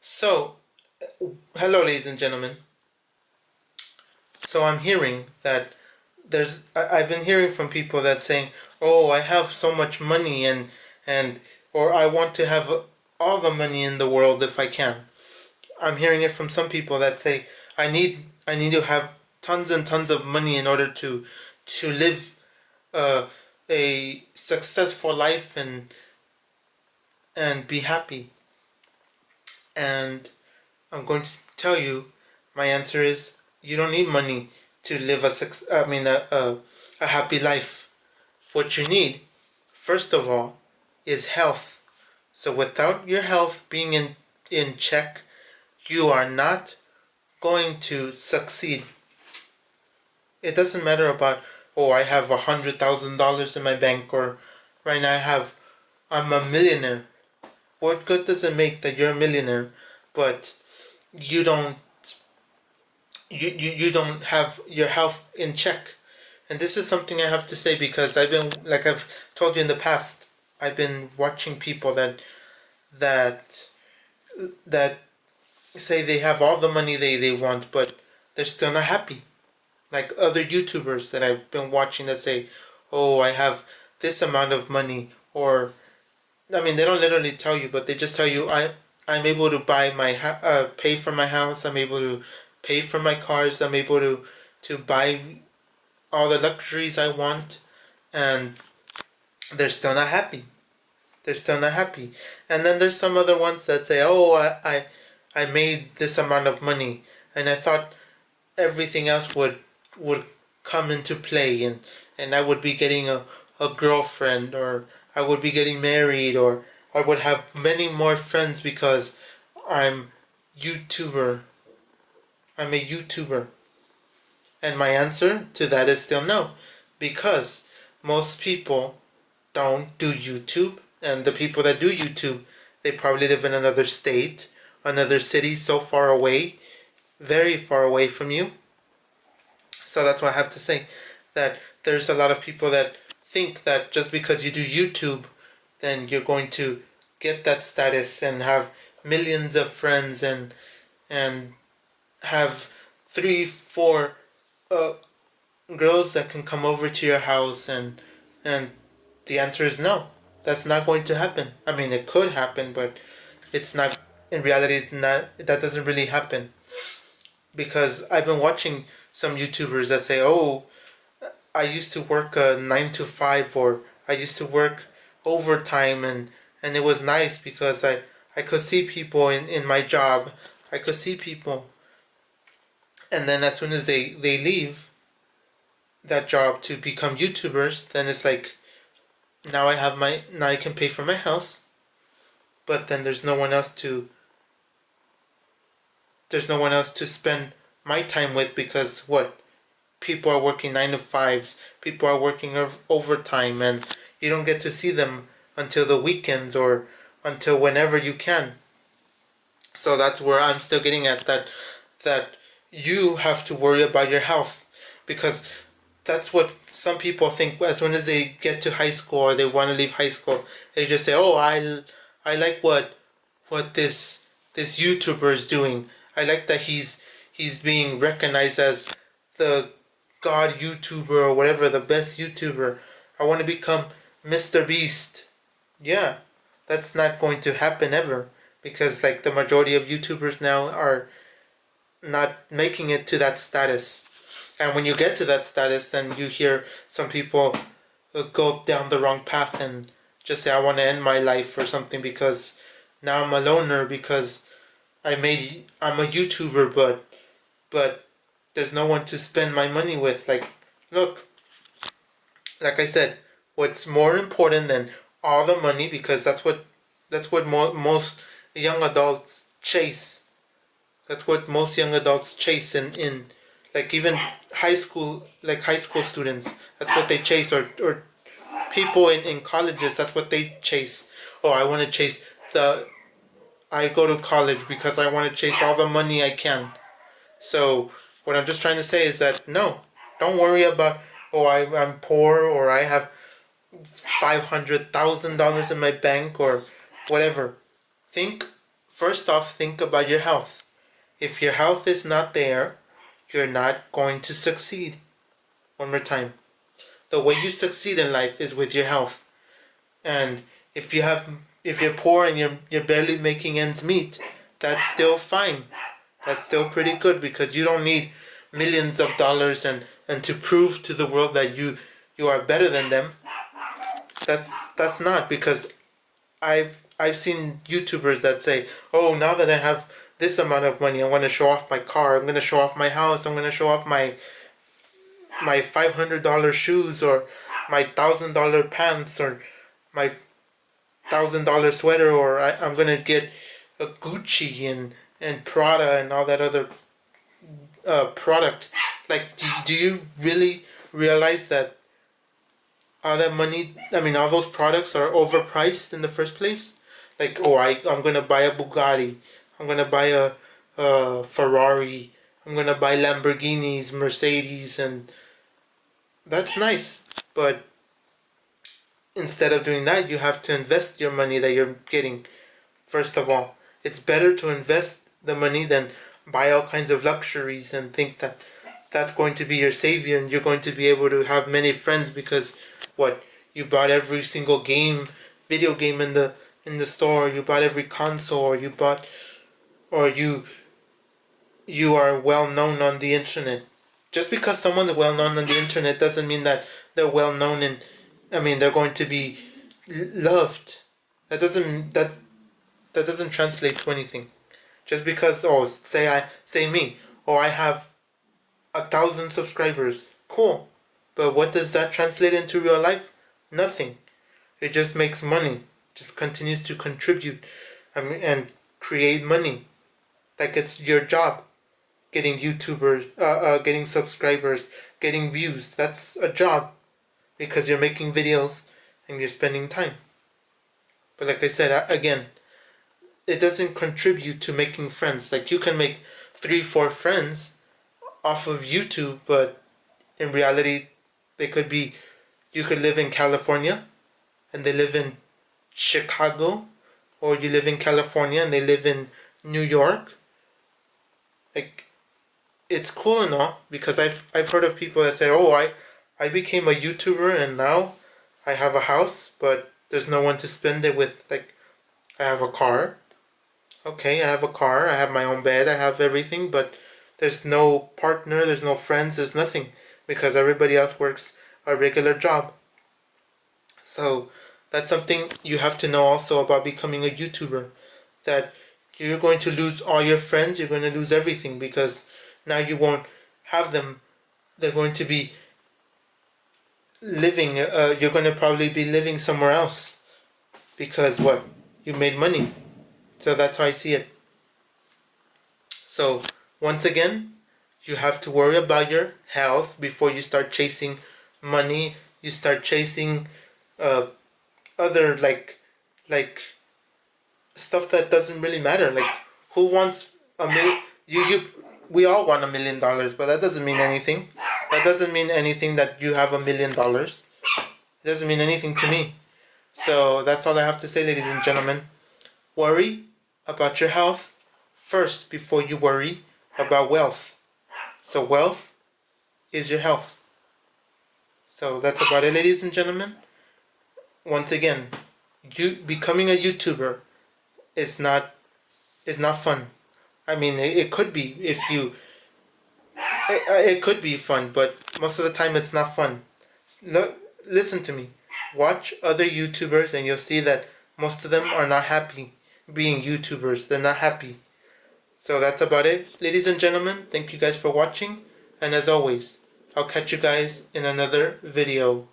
So, hello, ladies and gentlemen. So I'm hearing that I've been hearing from people that saying, "Oh, I have so much money and or I want to have all the money in the world if I can." I'm hearing it from some people that say, "I need to have tons and tons of money in order to live uh, a successful life and be happy." And I'm going to tell you, my answer is you don't need money to live a happy life. What you need, first of all, is health. So without your health being in check, you are not going to succeed. It doesn't matter about, oh, I have $100,000 in my bank, or right now I'm a millionaire. What good does it make that you're a millionaire, but you don't you don't have your health in check? And this is something I have to say because I've told you in the past, I've been watching people that that say they have all the money they want, but they're still not happy. Like other YouTubers that I've been watching that say, "Oh, I have this amount of money," or I mean, they don't literally tell you, but they just tell you, I'm able to buy pay for my house. I'm able to pay for my cars. I'm able to buy all the luxuries I want," and they're still not happy. They're still not happy. And then there's some other ones that say, "Oh, I made this amount of money, and I thought everything else would come into play, and I would be getting a girlfriend, or I would be getting married, or I would have many more friends because I'm YouTuber. I'm a YouTuber." And my answer to that is still no, because most people don't do YouTube, and the people that do YouTube, they probably live in another state, another city, so far away, very far away from you. So that's what I have to say, that there's a lot of people that think that just because you do YouTube, then you're going to get that status and have millions of friends and have 3, 4 uh, girls that can come over to your house, and the answer is no. That's not going to happen. I mean, it could happen, but it's not. In reality, it's not. That doesn't really happen, because I've been watching some YouTubers that say, "Oh, I used to work a 9 to 5, or I used to work overtime, and it was nice because I could see people in my job. I could see people, and then as soon as they leave that job to become YouTubers, then it's like, now I can pay for my house, but then there's no one else to spend my time with, because what, people are working 9 to 5s, people are working overtime, and you don't get to see them until the weekends or until whenever you can." So that's where I'm still getting at, that you have to worry about your health, because that's what some people think. As soon as they get to high school or they want to leave high school, they just say, "Oh, I like what this YouTuber is doing. I like that he's being recognized as the God YouTuber, or whatever, the best YouTuber. I want to become Mr. Beast." Yeah, that's not going to happen ever, because like the majority of YouTubers now are not making it to that status. And when you get to that status, then you hear some people go down the wrong path and just say, "I want to end my life," or something, because now I'm a loner, because I'm a YouTuber, but there's no one to spend my money with. Like, look, like I said, what's more important than all the money, because that's what most young adults chase. That's what most young adults chase in like even high school students. That's what they chase, or people in colleges. That's what they chase. Oh, I want to chase the. I go to college because I want to chase all the money I can. So what I'm just trying to say is that no, don't worry about, oh, I'm poor, or I have $500,000 in my bank, or whatever. Think first off, think about your health. If your health is not there, you're not going to succeed. One more time. The way you succeed in life is with your health. And if you're poor and you're barely making ends meet, that's still fine. That's still pretty good, because you don't need millions of dollars and to prove to the world that you are better than them. That's not, because I've seen YouTubers that say, "Oh, now that I have this amount of money, I'm going to show off my car. I'm going to show off my house. I'm going to show off my $500 shoes, or my $1,000 pants, or my $1,000 sweater, or I'm going to get a Gucci and Prada and all that other product." Like, do you really realize that all that money, I mean, all those products are overpriced in the first place? Like, oh, I'm going to buy a Bugatti. I'm going to buy a Ferrari. I'm going to buy Lamborghinis, Mercedes, and that's nice. But instead of doing that, you have to invest your money that you're getting. First of all, it's better to invest the money than buy all kinds of luxuries and think that that's going to be your savior and you're going to be able to have many friends because what, you bought every single video game in the store, you bought every console, or you are well known on the internet. Just because someone's well known on the internet doesn't mean that they're well known and they're going to be loved. That doesn't translate to anything. Just because, say me, I have 1,000 subscribers. Cool. But what does that translate into real life? Nothing. It just makes money. Just continues to contribute and create money. Like it's your job. Getting YouTubers, getting subscribers, getting views. That's a job. Because you're making videos and you're spending time. But like I said, again, it doesn't contribute to making friends. Like you can make 3-4 friends off of YouTube, but in reality, you could live in California and they live in Chicago, or you live in California and they live in New York. Like, it's cool and all, because I've heard of people that say, "Oh, I became a YouTuber and now I have a house, but there's no one to spend it with. Like, I have a car. Okay, I have a car, I have my own bed, I have everything, but there's no partner, there's no friends, there's nothing, because everybody else works a regular job." So that's something you have to know also about becoming a YouTuber, that you're going to lose all your friends, you're going to lose everything, because now you won't have them. They're going to be living, you're going to probably be living somewhere else, because what? You made money. So that's how I see it. So once again, you have to worry about your health before you start chasing money. You start chasing other like stuff that doesn't really matter. Like, who wants a million? We all want $1,000,000, but that doesn't mean anything. That doesn't mean anything that you have $1,000,000. It doesn't mean anything to me. So that's all I have to say, ladies and gentlemen. Worry about your health first before you worry about wealth. So wealth is your health. So that's about it, ladies and gentlemen. Once again, becoming a YouTuber is not fun. It could be if you. It could be fun, but most of the time it's not fun. Listen to me. Watch other YouTubers and you'll see that most of them are not happy being YouTubers. They're not happy. So that's about it, ladies and gentlemen. Thank you guys for watching. And as always, I'll catch you guys in another video.